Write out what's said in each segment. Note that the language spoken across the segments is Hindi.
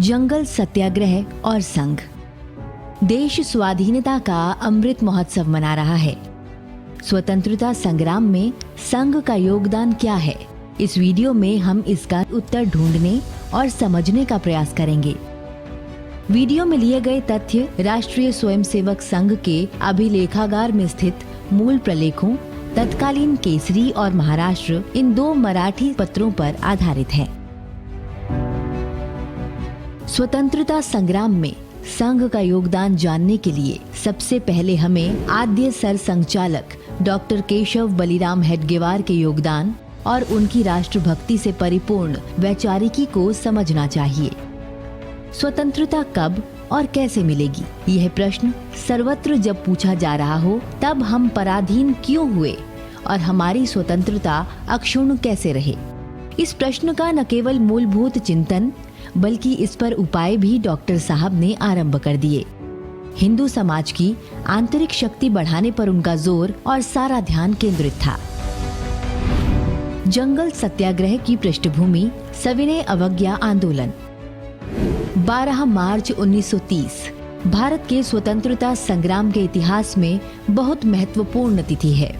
जंगल सत्याग्रह और संघ। देश स्वाधीनता का अमृत महोत्सव मना रहा है। स्वतंत्रता संग्राम में संघ का योगदान क्या है, इस वीडियो में हम इसका उत्तर ढूंढने और समझने का प्रयास करेंगे। वीडियो में लिए गए तथ्य राष्ट्रीय स्वयंसेवक संघ के अभिलेखागार में स्थित मूल प्रलेखों, तत्कालीन केसरी और महाराष्ट्र, इन दो मराठी पत्रों पर आधारित है। स्वतंत्रता संग्राम में संघ का योगदान जानने के लिए सबसे पहले हमें आद्य सर संघचालक डॉक्टर केशव बलिराम हेडगेवार के योगदान और उनकी राष्ट्रभक्ति से परिपूर्ण वैचारिकी को समझना चाहिए। स्वतंत्रता कब और कैसे मिलेगी, यह प्रश्न सर्वत्र जब पूछा जा रहा हो तब हम पराधीन क्यों हुए और हमारी स्वतंत्रता अक्षुण्ण कैसे रहे। इस प्रश्न का न केवल मूलभूत चिंतन बल्कि इस पर उपाय भी डॉक्टर साहब ने आरंभ कर दिए। हिंदू समाज की आंतरिक शक्ति बढ़ाने पर उनका जोर और सारा ध्यान केंद्रित था। जंगल सत्याग्रह की पृष्ठभूमि सविनय अवज्ञा आंदोलन। 12 मार्च 1930 भारत के स्वतंत्रता संग्राम के इतिहास में बहुत महत्वपूर्ण तिथि है।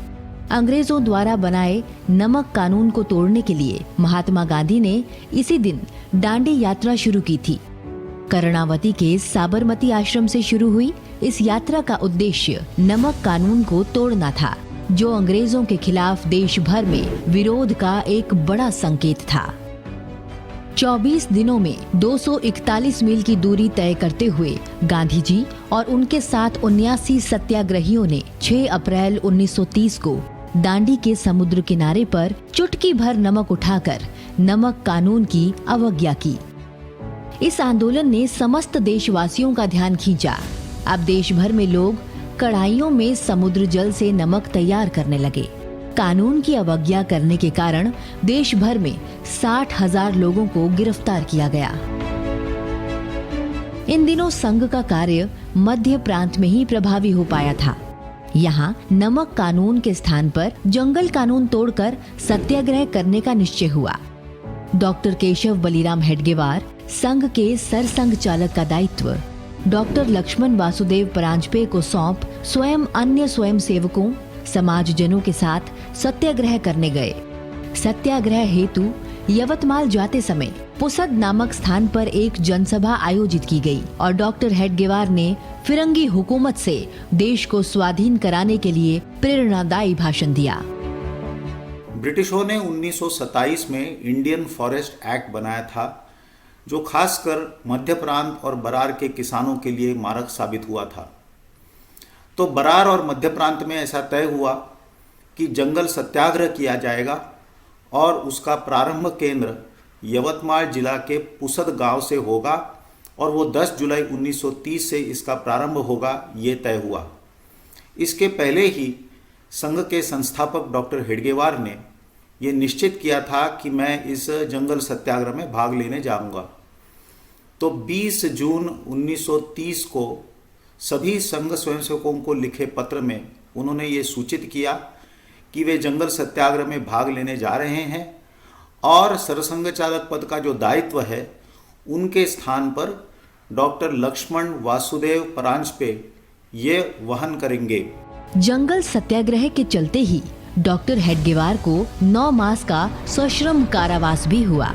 अंग्रेजों द्वारा बनाए नमक कानून को तोड़ने के लिए महात्मा गांधी ने इसी दिन दांडी यात्रा शुरू की थी। कर्णावती के साबरमती आश्रम से शुरू हुई इस यात्रा का उद्देश्य नमक कानून को तोड़ना था, जो अंग्रेजों के खिलाफ देश भर में विरोध का एक बड़ा संकेत था। 24 दिनों में 241 मील की दूरी तय करते हुए गांधी जी और उनके साथ 79 सत्याग्रहियों ने 6 अप्रैल 1930 को दांडी के समुद्र किनारे पर चुटकी भर नमक उठाकर नमक कानून की अवज्ञा की। इस आंदोलन ने समस्त देशवासियों का ध्यान खींचा। अब देश भर में लोग कढ़ाइयों में समुद्र जल से नमक तैयार करने लगे। कानून की अवज्ञा करने के कारण देश भर में 60,000 लोगों को गिरफ्तार किया गया। इन दिनों संघ का कार्य मध्य प्रांत में ही प्रभावी हो पाया था। यहाँ नमक कानून के स्थान पर जंगल कानून तोड़कर सत्याग्रह करने का निश्चय हुआ। डॉक्टर केशव बलिराम हेडगेवार संघ के सरसंघ चालक का दायित्व डॉक्टर लक्ष्मण वासुदेव परांजपे को सौंप स्वयं अन्य स्वयंसेवकों समाजजनों के साथ सत्याग्रह करने गए। सत्याग्रह हेतु यवतमाल जाते समय पुसद नामक स्थान पर एक जनसभा आयोजित की गई और डॉक्टर हेडगेवार ने फिरंगी हुकूमत से देश को स्वाधीन कराने के लिए प्रेरणादायी भाषण दिया। ब्रिटिशों ने 1927 में इंडियन फॉरेस्ट एक्ट बनाया था, जो खासकर मध्य प्रांत और बरार के किसानों के लिए मारक साबित हुआ था। तो बरार और मध्य प्रांत में ऐसा तय हुआ कि जंगल सत्याग्रह किया जाएगा और उसका प्रारंभ केंद्र यवतमाल जिला के पुसद गांव से होगा और वो 10 जुलाई 1930 से इसका प्रारंभ होगा, ये तय हुआ। इसके पहले ही संघ के संस्थापक डॉक्टर हेडगेवार ने ये निश्चित किया था कि मैं इस जंगल सत्याग्रह में भाग लेने जाऊंगा। तो 20 जून 1930 को सभी संघ स्वयंसेवकों को लिखे पत्र में उन्होंने ये सूचित किया कि वे जंगल सत्याग्रह में भाग लेने जा रहे हैं और सरसंघ चालक पद का जो दायित्व है उनके स्थान पर डॉक्टर लक्ष्मण वासुदेव परांजपे ये वहन करेंगे। जंगल सत्याग्रह के चलते ही डॉक्टर हेडगेवार को 9 मास का सश्रम कारावास भी हुआ।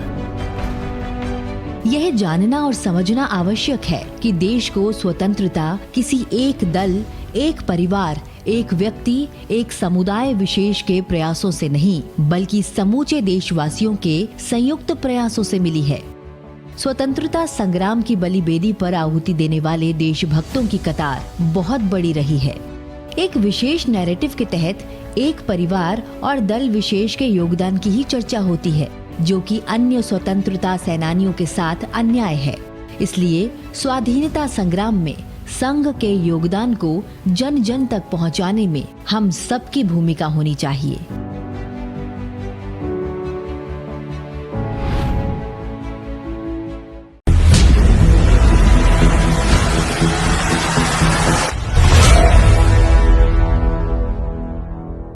यह जानना और समझना आवश्यक है कि देश को स्वतंत्रता किसी एक दल, एक परिवार, एक व्यक्ति, एक समुदाय विशेष के प्रयासों से नहीं बल्कि समूचे देशवासियों के संयुक्त प्रयासों से मिली है। स्वतंत्रता संग्राम की बलिवेदी पर आहुति देने वाले देशभक्तों की कतार बहुत बड़ी रही है। एक विशेष नैरेटिव के तहत एक परिवार और दल विशेष के योगदान की ही चर्चा होती है, जो कि अन्य स्वतंत्रता सेनानियों के साथ अन्याय है। इसलिए स्वाधीनता संग्राम में संघ के योगदान को जन जन तक पहुंचाने में हम सबकी भूमिका होनी चाहिए।